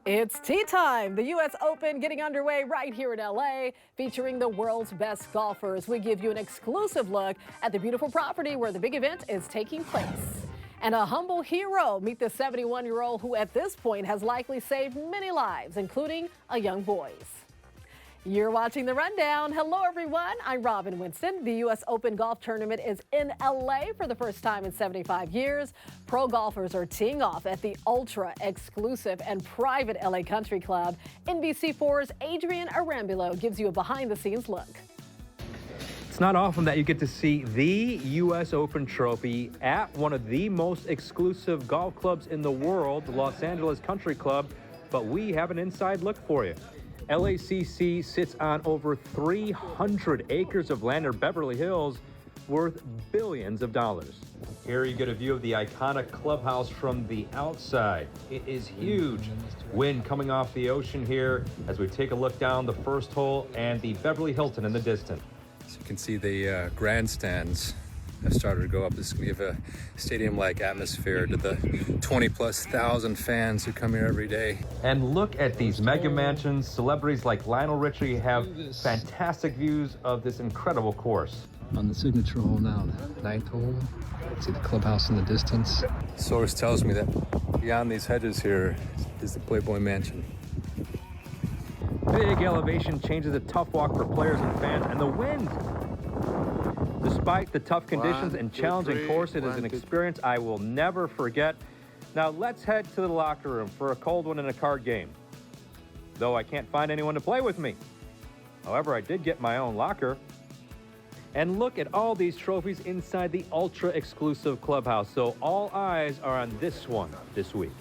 It's tea time. The U.S. Open getting underway right here in L.A., featuring the world's best golfers. We give you an exclusive look at the beautiful property where the big event is taking place. And a humble hero. Meet the 71-year-old who at this point has likely saved many lives, including a young boy's. You're watching The Rundown. Hello, everyone. I'm Robin Winston. The U.S. Open Golf Tournament is in L.A. for the first time in 75 years. Pro golfers are teeing off at the ultra-exclusive and private L.A. Country Club. NBC4's Adrian Arambulo gives you a behind-the-scenes look. It's not often that you get to see the U.S. Open trophy at one of the most exclusive golf clubs in the world, the Los Angeles Country Club, but we have an inside look for you. LACC sits on over 300 acres of land near Beverly Hills, worth billions of dollars. Here you get a view of the iconic clubhouse from the outside. It is huge. Wind coming off the ocean here as we take a look down the first hole and the Beverly Hilton in the distance. So you can see the grandstands have started to go up. This is going to give a stadium-like atmosphere to the 20,000+ fans who come here every day. And look at these mega mansions. Celebrities like Lionel Richie have fantastic views of this incredible course. On the signature hole now, the 9th hole. See the clubhouse in the distance. Source tells me that beyond these hedges here is the Playboy Mansion. Big elevation changes a tough walk for players and fans, and the wind. Despite the tough conditions and challenging course, it is an experience I will never forget. Now let's head to the locker room for a cold one in a card game. Though I can't find anyone to play with me. However, I did get my own locker. And look at all these trophies inside the ultra-exclusive clubhouse. So all eyes are on this one this week.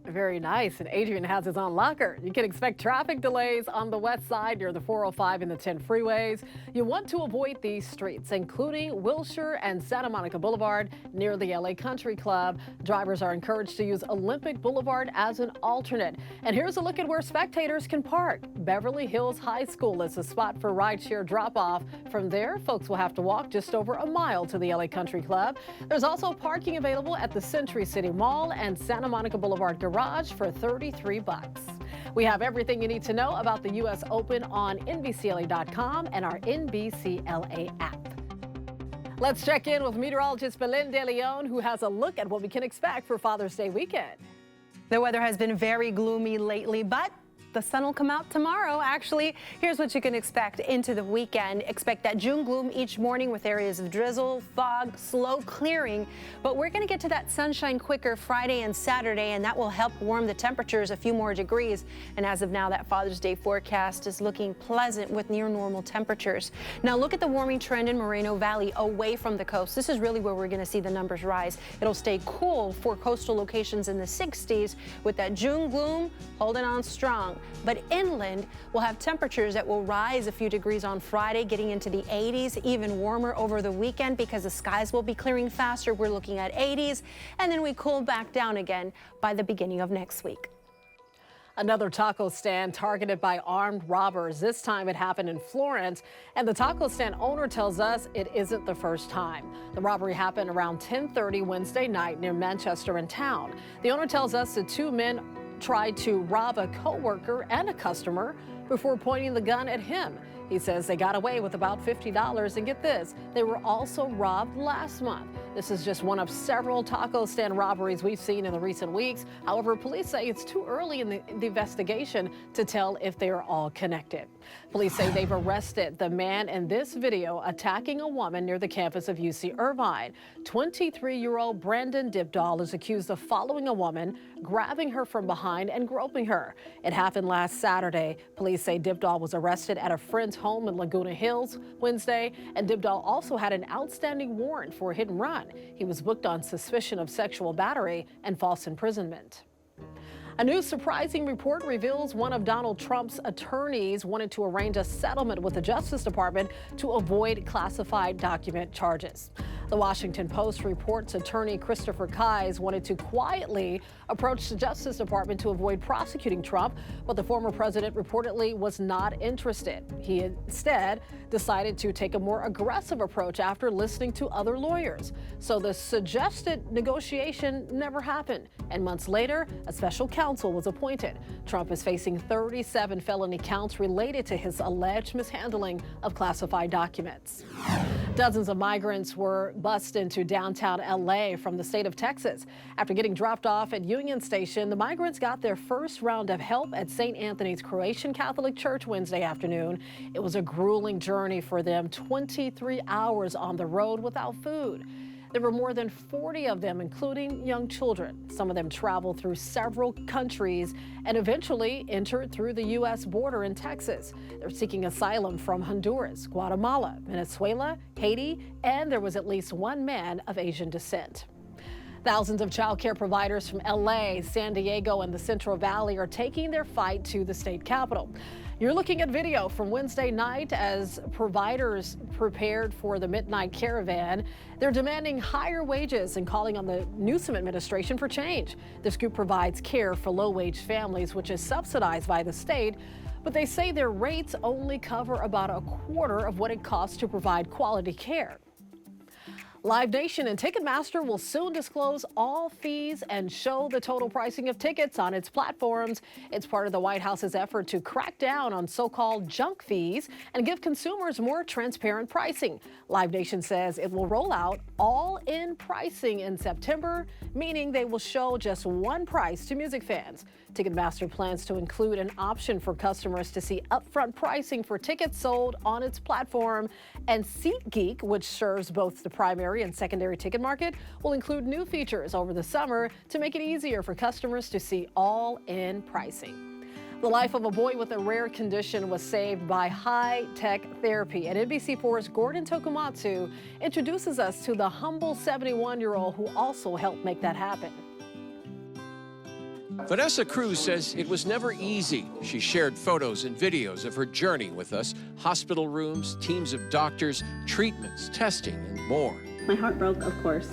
Very nice. And Adrian has his own locker. You can expect traffic delays on the west side near the 405 and the 10 freeways. You want to avoid these streets, including Wilshire and Santa Monica Boulevard near the LA Country Club. Drivers are encouraged to use Olympic Boulevard as an alternate. And here's a look at where spectators can park. Beverly Hills High School is a spot for rideshare drop-off. From there, folks will have to walk just over a mile to the LA Country Club. There's also parking available at the Century City Mall and Santa Monica Boulevard Garage for $33. We have everything you need to know about the U.S. Open on NBCLA.com and our NBCLA app. Let's check in with meteorologist Belen De Leon, who has a look at what we can expect for Father's Day weekend. The weather has been very gloomy lately, but the sun will come out tomorrow. Actually, here's what you can expect into the weekend. Expect that June gloom each morning with areas of drizzle, fog, slow clearing. But we're going to get to that sunshine quicker Friday and Saturday, and that will help warm the temperatures a few more degrees. And as of now, that Father's Day forecast is looking pleasant with near normal temperatures. Now look at the warming trend in Moreno Valley away from the coast. This is really where we're going to see the numbers rise. It'll stay cool for coastal locations in the 60s with that June gloom holding on strong. But inland, we'll have temperatures that will rise a few degrees on Friday, getting into the 80s, even warmer over the weekend because the skies will be clearing faster. We're looking at 80s, and then we cool back down again by the beginning of next week. Another taco stand targeted by armed robbers. This time it happened in Florence, and the taco stand owner tells us it isn't the first time. The robbery happened around 10:30 Wednesday night near Manchester in town. The owner tells us the two men tried to rob a co-worker and a customer before pointing the gun at him. He says they got away with about $50, and get this, they were also robbed last month. This is just one of several taco stand robberies we've seen in the recent weeks. However, police say it's too early in the investigation to tell if they are all connected. Police say they've arrested the man in this video attacking a woman near the campus of UC Irvine. 23-year-old Brandon Dibdahl is accused of following a woman, grabbing her from behind and groping her. It happened last Saturday. Police say Dibdahl was arrested at a friend's home in Laguna Hills Wednesday, and Dibdahl also had an outstanding warrant for a hit and run. He was booked on suspicion of sexual battery and false imprisonment. A new surprising report reveals one of Donald Trump's attorneys wanted to arrange a settlement with the Justice Department to avoid classified document charges. The Washington Post reports attorney Christopher Kise wanted to quietly approach the Justice Department to avoid prosecuting Trump, but the former president reportedly was not interested. He instead decided to take a more aggressive approach after listening to other lawyers. So the suggested negotiation never happened, and months later, a special counsel was appointed. Trump is facing 37 felony counts related to his alleged mishandling of classified documents. Dozens of migrants were bused into downtown LA from the state of Texas. After getting dropped off at Union Station, the migrants got their first round of help at St. Anthony's Croatian Catholic Church Wednesday afternoon. It was a grueling journey for them, 23 hours on the road without food. There were more than 40 of them, including young children. Some of them traveled through several countries and eventually entered through the U.S. border in Texas. They're seeking asylum from Honduras, Guatemala, Venezuela, Haiti, and there was at least one man of Asian descent. Thousands of child care providers from LA, San Diego, and the Central Valley are taking their fight to the state capitol. You're looking at video from Wednesday night as providers prepared for the Midnight Caravan. They're demanding higher wages and calling on the Newsom administration for change. This group provides care for low-wage families, which is subsidized by the state, but they say their rates only cover about a quarter of what it costs to provide quality care. Live Nation and Ticketmaster will soon disclose all fees and show the total pricing of tickets on its platforms. It's part of the White House's effort to crack down on so-called junk fees and give consumers more transparent pricing. Live Nation says it will roll out all-in pricing in September, meaning they will show just one price to music fans. Ticketmaster plans to include an option for customers to see upfront pricing for tickets sold on its platform. And SeatGeek, which serves both the primary and secondary ticket market, will include new features over the summer to make it easier for customers to see all-in pricing. The life of a boy with a rare condition was saved by high-tech therapy. And NBC4's Gordon Tokumatsu introduces us to the humble 71-year-old who also helped make that happen. Vanessa Cruz says it was never easy. She shared photos and videos of her journey with us, hospital rooms, teams of doctors, treatments, testing, and more. My heart broke, of course.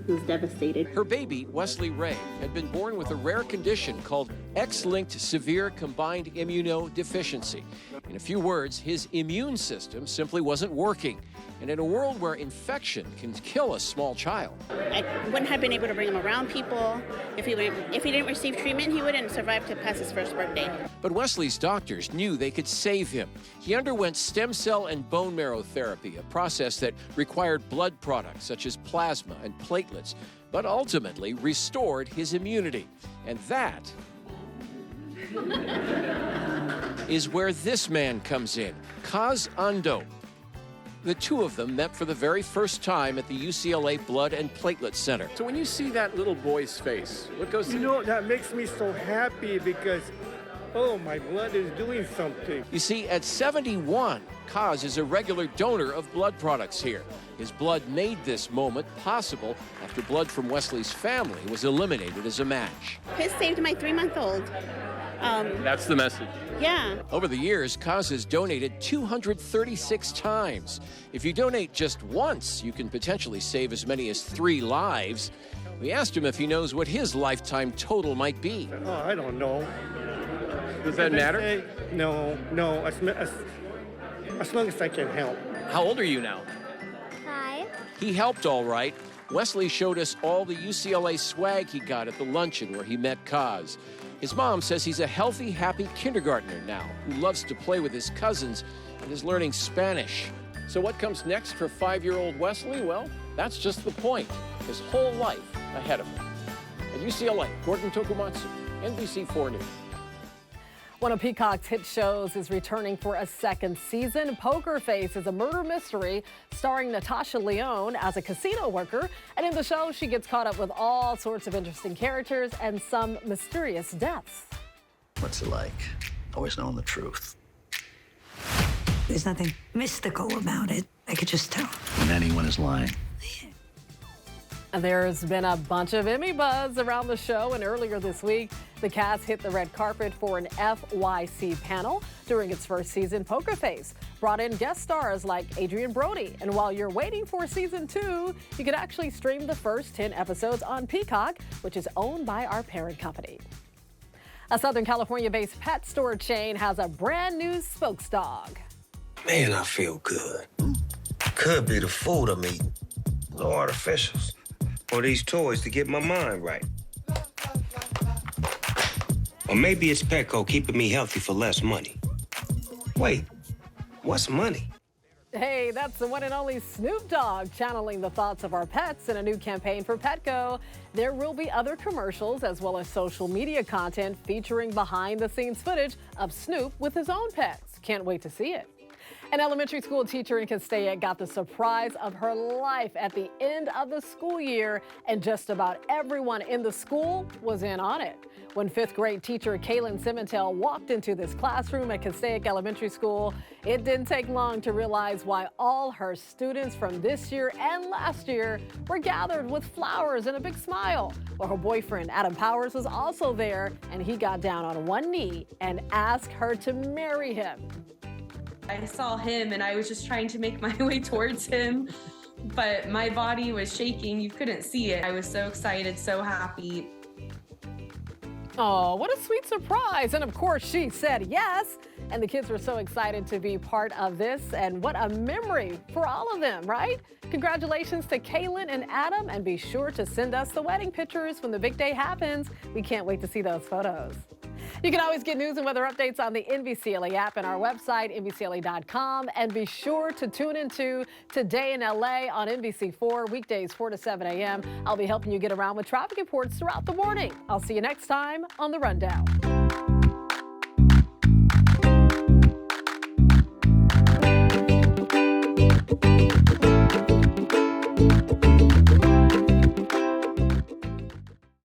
Was devastated. Her baby, Wesley Ray, had been born with a rare condition called X-linked severe combined immunodeficiency. In a few words, his immune system simply wasn't working. And in a world where infection can kill a small child. I wouldn't have been able to bring him around people. If he didn't receive treatment, he wouldn't survive to pass his first birthday. But Wesley's doctors knew they could save him. He underwent stem cell and bone marrow therapy, a process that required blood products such as plasma and platelets, but ultimately restored his immunity. And that is where this man comes in, Kaz Ando. The two of them met for the very first time at the UCLA Blood and Platelet Center. So when you see that little boy's face, what goes through? You know, that makes me so happy because, oh, my blood is doing something. You see, at 71, Kaz is a regular donor of blood products here. His blood made this moment possible after blood from Wesley's family was eliminated as a match. His saved my 3-month-old. That's the message. Yeah. Over the years, Kaz has donated 236 times. If you donate just once, you can potentially save as many as 3 lives. We asked him if he knows what his lifetime total might be. Oh, I don't know. Does that matter? No, as long as I can help. How old are you now? 5. He helped all right. Wesley showed us all the UCLA swag he got at the luncheon where he met Kaz. His mom says he's a healthy, happy kindergartner now who loves to play with his cousins and is learning Spanish. So what comes next for 5-year-old Wesley? Well, that's just the point. His whole life ahead of him. At UCLA, Gordon Tokumatsu, NBC4 News. One of Peacock's hit shows is returning for a second season. Poker Face is a murder mystery starring Natasha Lyonne as a casino worker. And in the show, she gets caught up with all sorts of interesting characters and some mysterious deaths. What's it like? Always knowing the truth. There's nothing mystical about it. I could just tell. When anyone is lying. There's been a bunch of Emmy buzz around the show, and earlier this week, the cast hit the red carpet for an FYC panel during its first season. Poker Face brought in guest stars like Adrian Brody. And while you're waiting for season 2, you can actually stream the first 10 episodes on Peacock, which is owned by our parent company. A Southern California-based pet store chain has a brand new spokes dog. Man, I feel good. Could be the food I'm eating. No artificials. Or these toys to get my mind right. Or maybe it's Petco keeping me healthy for less money. Wait, what's money? Hey, that's the one and only Snoop Dogg channeling the thoughts of our pets in a new campaign for Petco. There will be other commercials as well as social media content featuring behind-the-scenes footage of Snoop with his own pets. Can't wait to see it. An elementary school teacher in Castaic got the surprise of her life at the end of the school year, and just about everyone in the school was in on it. When 5th grade teacher Kaylin Simentel walked into this classroom at Castaic Elementary School, it didn't take long to realize why all her students from this year and last year were gathered with flowers and a big smile. Well, her boyfriend, Adam Powers, was also there, and he got down on one knee and asked her to marry him. I saw him and I was just trying to make my way towards him, but my body was shaking. You couldn't see it. I was so excited, so happy. Oh, what a sweet surprise. And of course, she said yes. And the kids were so excited to be part of this. And what a memory for all of them, right? Congratulations to Kaylin and Adam. And be sure to send us the wedding pictures when the big day happens. We can't wait to see those photos. You can always get news and weather updates on the NBCLA app and our website, NBCLA.com. And be sure to tune into Today in LA on NBC4, weekdays 4 to 7 a.m. I'll be helping you get around with traffic reports throughout the morning. I'll see you next time on The Rundown.